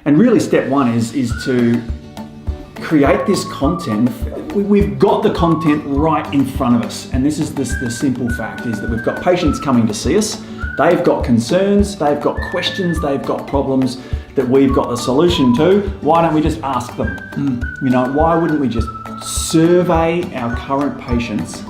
And really step one is to create this content. We've got the content right in front of us. And this is the simple fact is that we've got patients coming to see us. They've got concerns, they've got questions, they've got problems that we've got the solution to. Why don't we just ask them? You know, why wouldn't we just survey our current patients?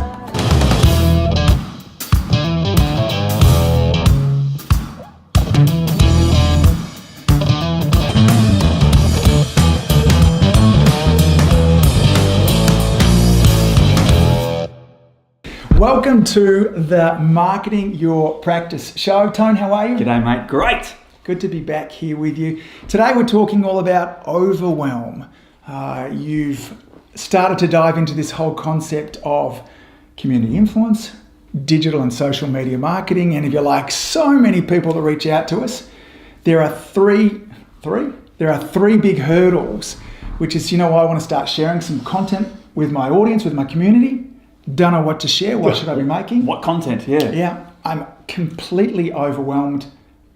Welcome to the Marketing Your Practice show. Tone, how are you? G'day, mate. Great. Good to be back here with you. Today we're talking all about overwhelm. You've started to dive into this whole concept of community influence, digital and social media marketing, and if you're like so many people that reach out to us, there are three big hurdles, which is, I want to start sharing some content with my audience, with my community. Don't know what to share. What should I be making? What content? Yeah. Yeah. I'm completely overwhelmed,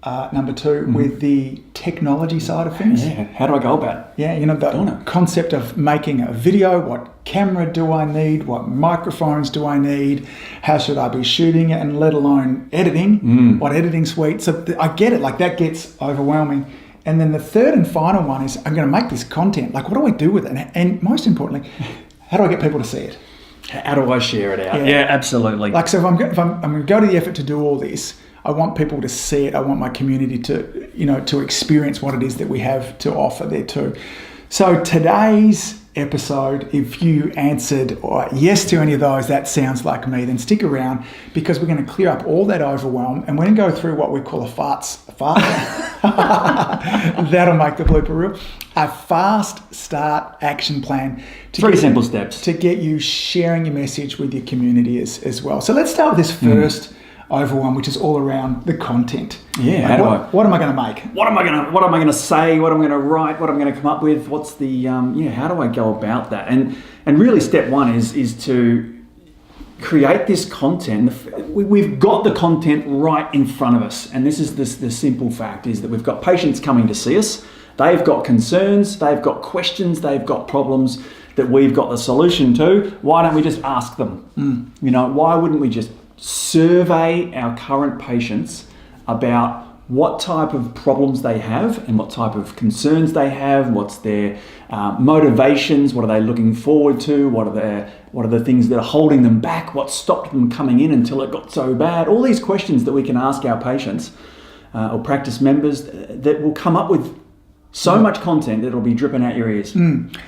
number two, with the technology side of things. Yeah. How do I go about it? Yeah. The concept of making a video. What camera do I need? What microphones do I need? How should I be shooting it? And let alone editing. What editing suite? So I get it. Like that gets overwhelming. And then the third and final one is I'm going to make this content. Like what do I do with it? And most importantly, how do I get people to see it? How do I share it out? Yeah, absolutely. Like, so if I'm going to go to the effort to do all this, I want people to see it. I want my community to, to experience what it is that we have to offer there too. So today's episode, if you answered yes to any of those, that sounds like me, then stick around because we're going to clear up all that overwhelm and we're going to go through what we call a fast. That'll make the blooper reel. A fast start action plan. Three simple steps. To get you sharing your message with your community as well. So let's start with this first overwhelm, which is all around the content. Yeah. What am I going to make? What am I going to say? What am I going to write? What am I going to come up with? What's the how do I go about that? And really step one is to create this content. We've got the content right in front of us. And this is the simple fact is that we've got patients coming to see us. They've got concerns, they've got questions, they've got problems that we've got the solution to. Why don't we just ask them? Why wouldn't we just survey our current patients about what type of problems they have and what type of concerns they have, what's their motivations, what are they looking forward to, what are the things that are holding them back, what stopped them coming in until it got so bad. All these questions that we can ask our patients or practice members that will come up with so much content that it'll be dripping out your ears.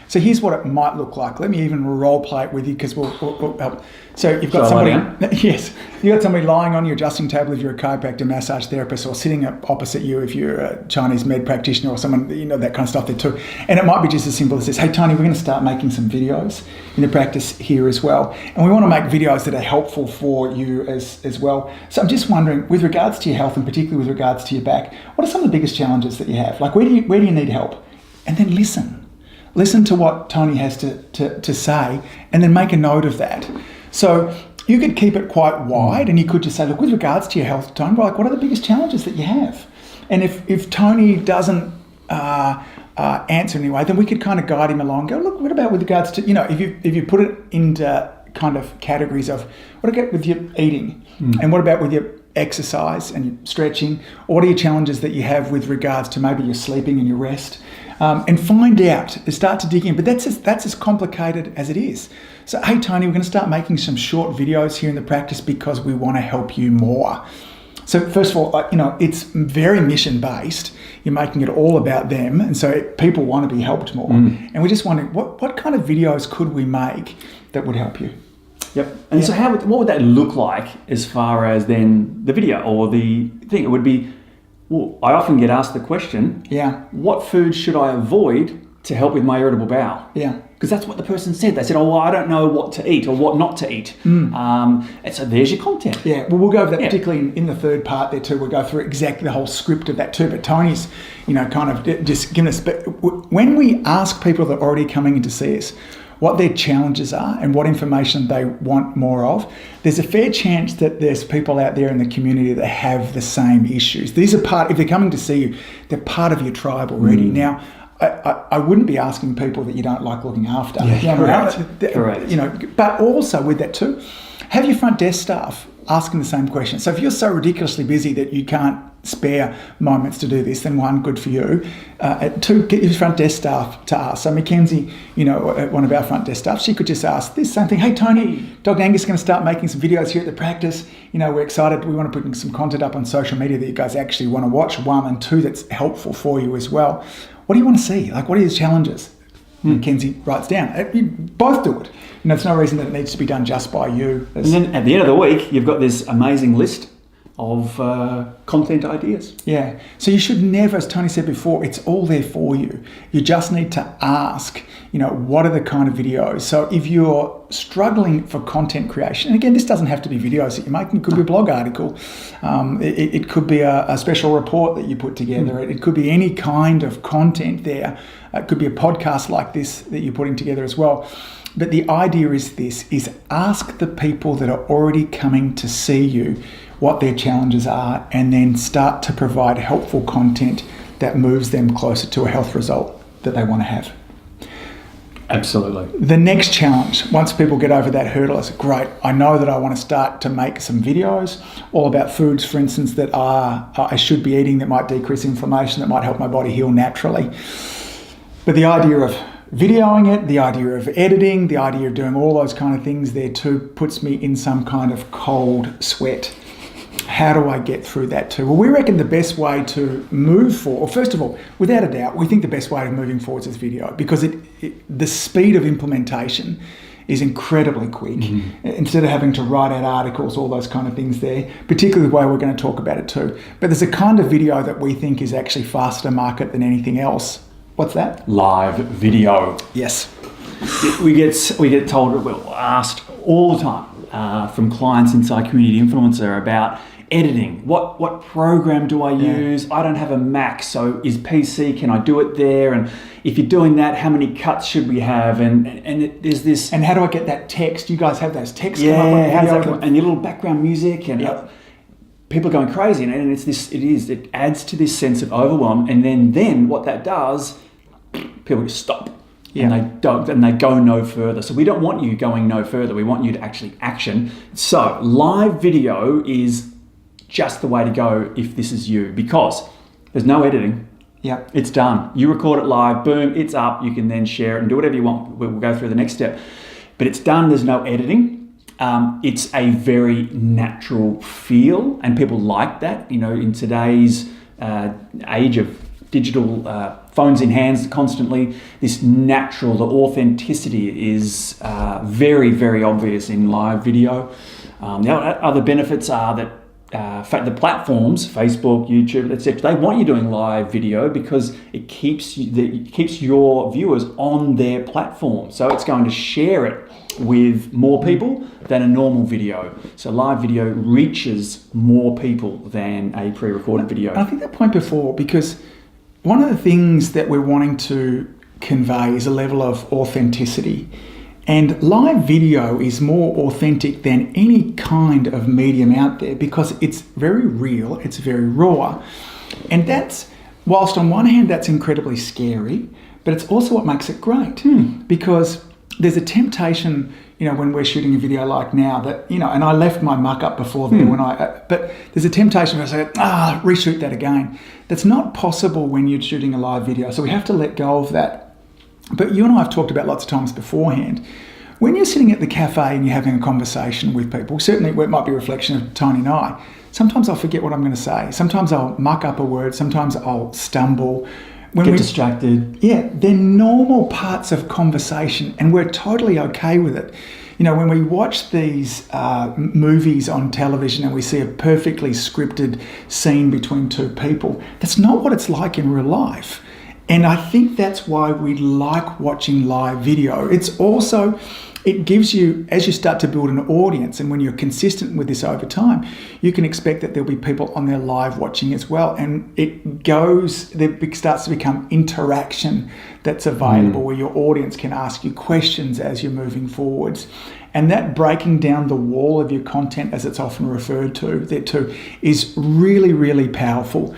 So here's what it might look like. Let me even role play it with you because we'll help. So you've got somebody. Yes, you've got somebody lying on your adjusting table if you're a chiropractor, massage therapist, or sitting opposite you if you're a Chinese med practitioner or someone that kind of stuff there too. And it might be just as simple as this: hey Tony, we're going to start making some videos in the practice here as well, and we want to make videos that are helpful for you as well. So I'm just wondering, with regards to your health and particularly with regards to your back, what are some of the biggest challenges that you have? Like where do you need help? And then listen to what Tony has to say, and then make a note of that. So you could keep it quite wide, and you could just say, look, with regards to your health, Tony, like what are the biggest challenges that you have? And if Tony doesn't answer anyway, then we could kind of guide him along. Go, look, what about with regards to if you put it into kind of categories of what about with your eating, and what about with your exercise and your stretching, or what are your challenges that you have with regards to maybe your sleeping and your rest, and find out, start to dig in. But that's as complicated as it is. So, hey Tony, we're going to start making some short videos here in the practice because we want to help you more. So first of all, it's very mission based. You're making it all about them, and so people want to be helped more. And we're just wondering what kind of videos could we make that would help you. Yep. And so what would that look like as far as then the video or the thing? It would be, I often get asked the question, what food should I avoid to help with my irritable bowel? Yeah. Because that's what the person said. They said, I don't know what to eat or what not to eat. And so there's your content. Yeah, well, we'll go over that particularly in the third part there too. We'll go through exactly the whole script of that too. But Tony's, kind of just giving us, but when we ask people that are already coming in to see us, what their challenges are and what information they want more of, there's a fair chance that there's people out there in the community that have the same issues. These are if they're coming to see you, they're part of your tribe already. Now, I wouldn't be asking people that you don't like looking after. Yeah, correct. You know, but also with that too, have your front desk staff asking the same question. So if you're so ridiculously busy that you can't spare moments to do this, then one, good for you. Two, get your front desk staff to ask. So Mackenzie, you know, one of our front desk staff, she could just ask this same thing. Hey, Tony, Dr. Angus is going to start making some videos here at the practice. You know, we're excited. We want to put some content up on social media that you guys actually want to watch. One, and two, that's helpful for you as well. What do you want to see? Like, what are your challenges? Mackenzie writes down. You both do it. You know, there's no reason that it needs to be done just by you. And then at the end of the week, you've got this amazing list of content ideas. Yeah. So you should never, as Tony said before, it's all there for you. You just need to ask, you know, what are the kind of videos? So if you're struggling for content creation, and again, this doesn't have to be videos that you're making. It could be a blog article. It could be a special report that you put together. It could be any kind of content there. It could be a podcast like this that you're putting together as well. But the idea is ask the people that are already coming to see you what their challenges are, and then start to provide helpful content that moves them closer to a health result that they want to have. Absolutely. The next challenge, once people get over that hurdle, is great. I know that I want to start to make some videos all about foods, for instance, that I should be eating that might decrease inflammation, that might help my body heal naturally. But the idea of videoing it, the idea of editing, the idea of doing all those kind of things there too puts me in some kind of cold sweat. How do I get through that too? Well, we reckon the best way to move forward, first of all, without a doubt, we think the best way of moving forward is video, because the speed of implementation is incredibly quick. Instead of having to write out articles, all those kind of things there, particularly the way we're going to talk about it too. But there's a kind of video that we think is actually faster to market than anything else. What's that? Live video. Yes. We get told, we're asked all the time from clients inside Community Influencer about editing. What program do I use? I don't have a Mac, so is PC, can I do it there? And if you're doing that, how many cuts should we have? And there's this... And how do I get that text? You guys have those texts come up on how does that come, and your little background music, and people are going crazy. And it adds to this sense of overwhelm. And then what that does, people just stop. And they go no further. So we don't want you going no further. We want you to actually action. So live video is just the way to go if this is you, because there's no editing. Yeah, it's done. You record it live, boom, it's up. You can then share it and do whatever you want. We'll go through the next step. But it's done, there's no editing. It's a very natural feel, and people like that. You know, in today's age of digital phones in hands constantly, this natural, the authenticity is very, very obvious in live video. The other benefits are that the platforms, Facebook, YouTube, etc., they want you doing live video because it keeps your viewers on their platform. So it's going to share it with more people than a normal video. So live video reaches more people than a pre-recorded video. I think that point before, because one of the things that we're wanting to convey is a level of authenticity. And live video is more authentic than any kind of medium out there because it's very real, it's very raw. And that's, whilst on one hand that's incredibly scary, but it's also what makes it great. Because there's a temptation, you know, when we're shooting a video like now that, you know, and I left my muck up before there but there's a temptation where I say, reshoot that again. That's not possible when you're shooting a live video. So we have to let go of that. But you and I have talked about lots of times beforehand, when you're sitting at the cafe and you're having a conversation with people, certainly it might be a reflection of Tony and I, sometimes I'll forget what I'm going to say. Sometimes I'll muck up a word. Sometimes I'll stumble. Get distracted. Yeah, they're normal parts of conversation and we're totally okay with it. You know, when we watch these movies on television and we see a perfectly scripted scene between two people, that's not what it's like in real life. And I think that's why we like watching live video. It's also it gives you, as you start to build an audience, and when you're consistent with this over time, you can expect that there'll be people on there live watching as well. And it starts to become interaction that's available where your audience can ask you questions as you're moving forwards. And that breaking down the wall of your content, as it's often referred to there too, is really, really powerful.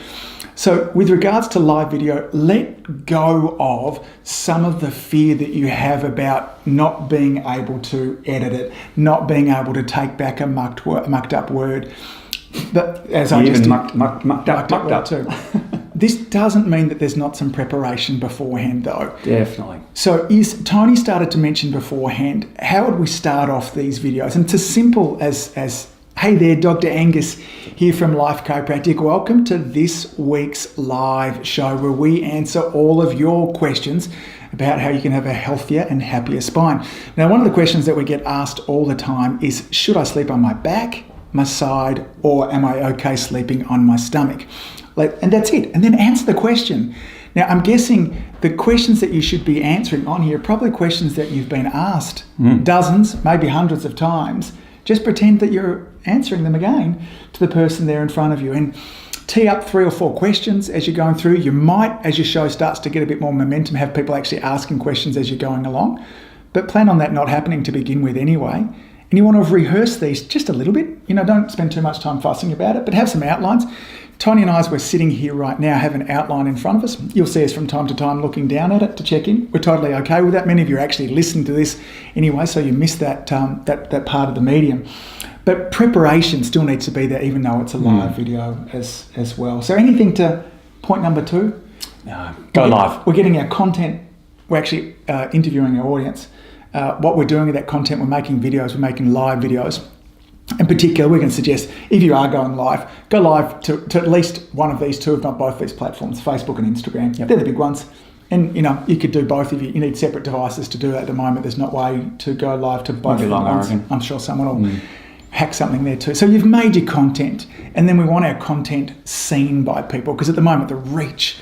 So with regards to live video, let go of some of the fear that you have about not being able to edit it, not being able to take back a mucked up word. But as I just mucked up too. This doesn't mean that there's not some preparation beforehand, though. Definitely. So Tony started to mention beforehand, how would we start off these videos? And it's as simple as hey there, Dr. Angus here from Life Chiropractic. Welcome to this week's live show where we answer all of your questions about how you can have a healthier and happier spine. Now, one of the questions that we get asked all the time is, should I sleep on my back, my side, or am I okay sleeping on my stomach? And that's it. And then answer the question. Now, I'm guessing the questions that you should be answering on here are probably questions that you've been asked dozens, maybe hundreds of times. Just pretend that you're answering them again to the person there in front of you, and tee up 3 or 4 questions as you're going through. You might, as your show starts to get a bit more momentum, have people actually asking questions as you're going along, but plan on that not happening to begin with anyway. And you want to rehearse these just a little bit. Don't spend too much time fussing about it, but have some outlines. Tony and I, as we're sitting here right now, have an outline in front of us. You'll see us from time to time looking down at it to check in. We're totally okay with that. Many of you are actually listening to this anyway, so you missed that part of the medium. But preparation still needs to be there, even though it's a live video as well. So anything to point number 2? No, go live. We're getting our content. We're actually interviewing our audience. What we're doing with that content, we're making videos. We're making live videos. In particular, we can suggest, if you are going live, go live to at least one of these 2, if not both these platforms, Facebook and Instagram. Yep. They're the big ones. And, you could do both if you need separate devices to do that at the moment. There's not way to go live to both of them. I'm sure someone will hack something there too. So you've made your content, and then we want our content seen by people, because at the moment the reach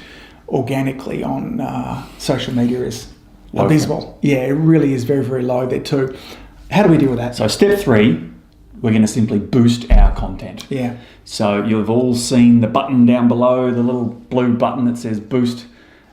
organically on social media is abysmal. Yeah, it really is very, very low there too. How do we deal with that? So step 3, we're going to simply boost our content. Yeah. So you've all seen the button down below, the little blue button that says boost.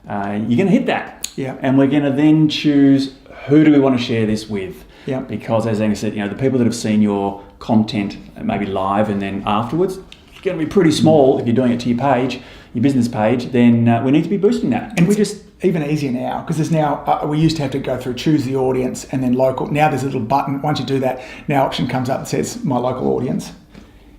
You're going to hit that. Yeah. And we're going to then choose who do we want to share this with. Yeah. Because as Angus said, the people that have seen your content maybe live and then afterwards, it's going to be pretty small if you're doing it to your page, your business page, then we need to be boosting that. And we just even easier now, because there's now, we used to have to go through choose the audience and then local. Now there's a little button. Once you do that, now option comes up that says my local audience.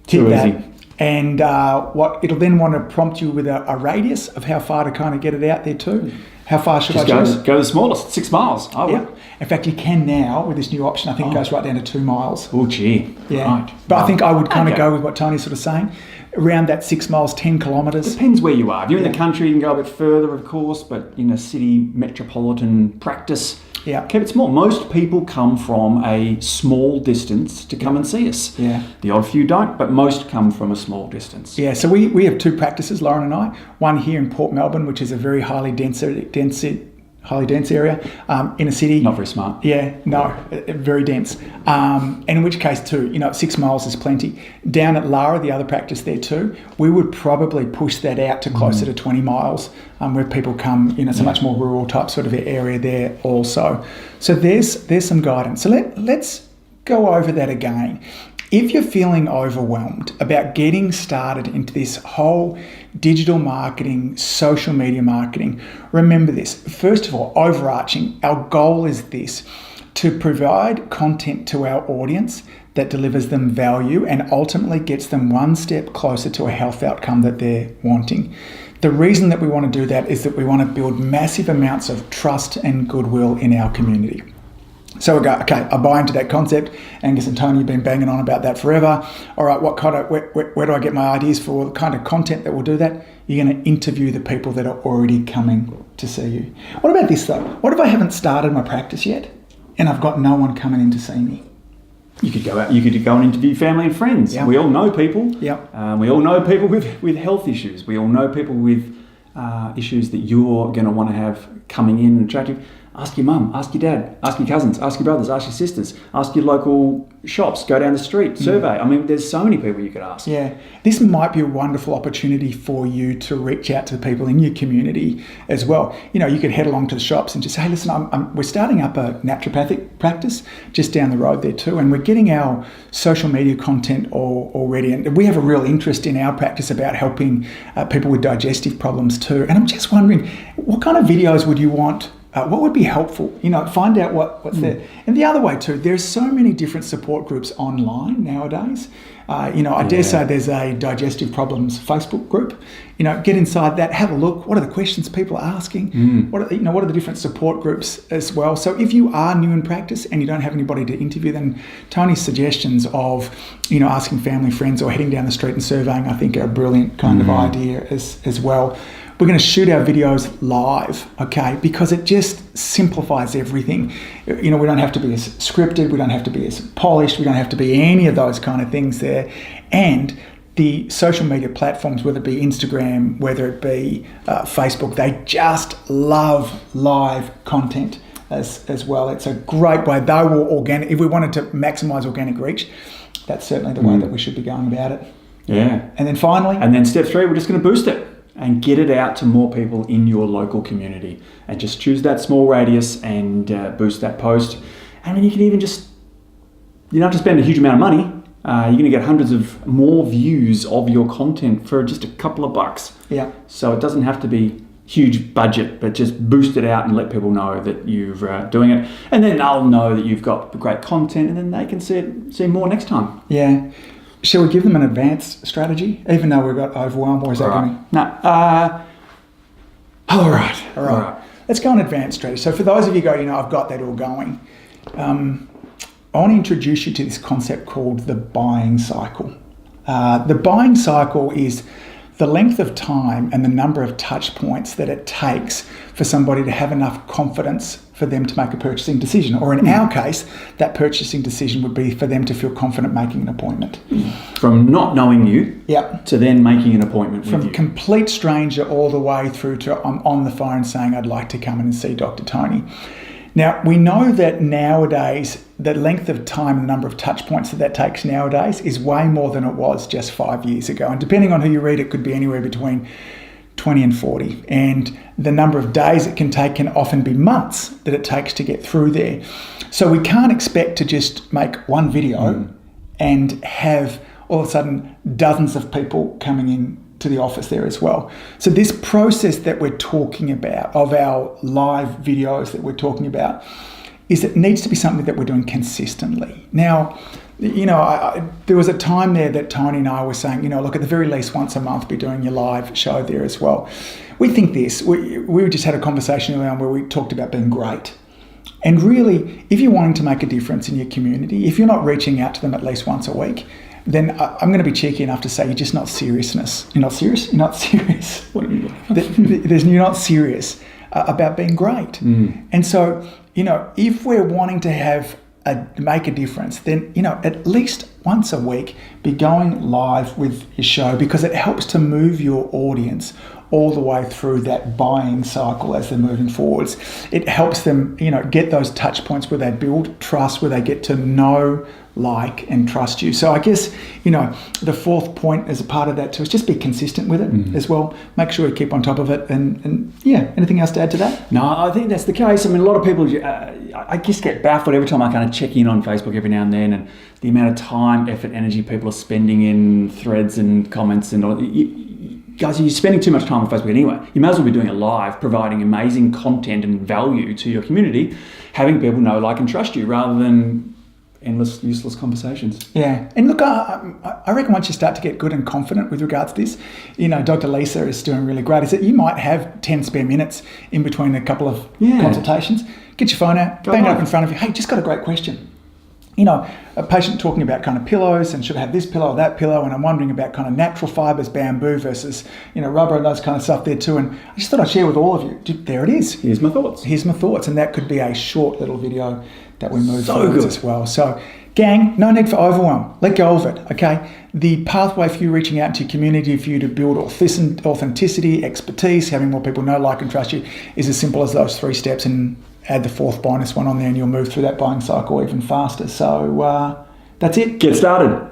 Too easy. And it'll then want to prompt you with a radius of how far to kind of get it out there too. How far should I choose? Go the smallest, 6 miles. Yeah. In fact, you can now with this new option. I think it goes right down to 2 miles. Oh, gee. Yeah. Right. But I think I would kind of go with what Tony's sort of saying. Around that 6 miles, 10 kilometres. Depends where you are. If you're in the country, you can go a bit further, of course, but in a city metropolitan practice, keep it small. Most people come from a small distance to come and see us. Yeah. The odd few don't, but most come from a small distance. Yeah, so we have 2 practices, Lauren and I. One here in Port Melbourne, which is a very highly dense area, in a city. Not very smart. Yeah, no, very dense. And in which case too, 6 miles is plenty. Down at Lara, the other practice there too, we would probably push that out to closer to 20 miles, where people come, so much more rural type sort of area there also. So there's some guidance. So let's go over that again. If you're feeling overwhelmed about getting started into this whole digital marketing, social media marketing, remember this. First of all, overarching, our goal is this: to provide content to our audience that delivers them value and ultimately gets them one step closer to a health outcome that they're wanting. The reason that we want to do that is that we want to build massive amounts of trust and goodwill in our community. So we go, okay, I buy into that concept. Angus and Tony have been banging on about that forever. All right, where do I get my ideas for the kind of content that will do that? You're going to interview the people that are already coming to see you. What about this though? What if I haven't started my practice yet and I've got no one coming in to see me? You could go out. You could go and interview family and friends. Yep. We all know people. Yep. We all know people with health issues. We all know people with issues that you're going to want to have coming in and attractive. Ask your mum, ask your dad, ask your cousins, ask your brothers, ask your sisters, ask your local shops, go down the street, survey. I mean, there's so many people you could ask. Yeah, this might be a wonderful opportunity for you to reach out to the people in your community as well. You know, you could head along to the shops and just say, hey, listen, we're starting up a naturopathic practice just down the road there too, and we're getting our social media content already, and we have a real interest in our practice about helping people with digestive problems too. And I'm just wondering, what kind of videos would you want? What would be helpful? You know, find out what's there. And the other way too, there's so many different support groups online nowadays. You know, I dare say there's a digestive problems Facebook group. You know, get inside that, have a look. What are the questions people are asking? What are the different support groups as well? So if you are new in practice and you don't have anybody to interview, then Tony's suggestions of, you know, asking family, friends, or heading down the street and surveying, I think are a brilliant kind of idea as well. We're going to shoot our videos live, okay, because it just simplifies everything. You know, we don't have to be as scripted, we don't have to be as polished, we don't have to be any of those kind of things there. And the social media platforms, whether it be Instagram, whether it be Facebook, they just love live content as well. It's a great way. They will if we wanted to maximise organic reach, that's certainly the way that we should be going about it. Yeah. And then finally... And then step 3, we're just going to boost it and get it out to more people in your local community, and just choose that small radius and boost that post. And then you can even just, you don't have to spend a huge amount of money. You're going to get hundreds of more views of your content for just a couple of bucks. Yeah. So it doesn't have to be huge budget, but just boost it out and let people know that you're doing it. And then they'll know that you've got great content, and then they can see more next time. Yeah. Shall we give them an advanced strategy, even though we've got overwhelmed, or is that going to... No. All right. Let's go on advanced strategy. So for those of you who go, you know, I've got that all going, I want to introduce you to this concept called the buying cycle. The buying cycle is the length of time and the number of touch points that it takes for somebody to have enough confidence for them to make a purchasing decision. Or in our case, that purchasing decision would be for them to feel confident making an appointment. From not knowing you to then making an appointment with you. From complete stranger all the way through to I'm on the phone saying I'd like to come in and see Dr. Tony. Now, we know that nowadays, the length of time and number of touch points that takes nowadays is way more than it was just 5 years ago. And depending on who you read, it could be anywhere between 20 and 40. And the number of days it can take can often be months that it takes to get through there. So we can't expect to just make one video and have all of a sudden dozens of people coming in to the office there as well. So this process that we're talking about, of our live videos that we're talking about, is it needs to be something that we're doing consistently. Now, you know, there was a time there that Tony and I were saying, you know, look, at the very least once a month be doing your live show there as well. We think this, we just had a conversation earlier on where we talked about being great. And really, if you're wanting to make a difference in your community, if you're not reaching out to them at least once a week, then I'm going to be cheeky enough to say you're just not seriousness. You're not serious? You're not serious. What do you mean? You're not serious about being great. And so, you know, if we're wanting to make a difference, then, you know, at least once a week, be going live with your show, because it helps to move your audience all the way through that buying cycle as they're moving forwards. It helps them, you know, get those touch points where they build trust, where they get to know, like, and trust you. So I guess, you know, the fourth point as a part of that too is just be consistent with it as well. Make sure you keep on top of it. And yeah, anything else to add to that? No, I think that's the case. I mean, a lot of people, I just get baffled every time I kind of check in on Facebook every now and then, and the amount of time, effort, energy people are spending in threads and comments and all. Guys, you're spending too much time on Facebook anyway. You may as well be doing it live, providing amazing content and value to your community, having people know, like, and trust you, rather than endless, useless conversations. Yeah. And look, I reckon once you start to get good and confident with regards to this, you know, Dr. Lisa is doing really great, is that you might have 10 spare minutes in between a couple of consultations. Get your phone out, bang it up in front of you. Hey, just got a great question. You know, a patient talking about kind of pillows and should I have this pillow or that pillow, and I'm wondering about kind of natural fibres, bamboo versus, you know, rubber and those kind of stuff there too. And I just thought I'd share with all of you. There it is. Here's my thoughts. And that could be a short little video that we move forward as well. So, gang, no need for overwhelm. Let go of it, okay? The pathway for you reaching out to your community, for you to build authenticity, expertise, having more people know, like, and trust you, is as simple as those 3 steps. And add the fourth bonus one on there, and you'll move through that buying cycle even faster. So that's it. Get started.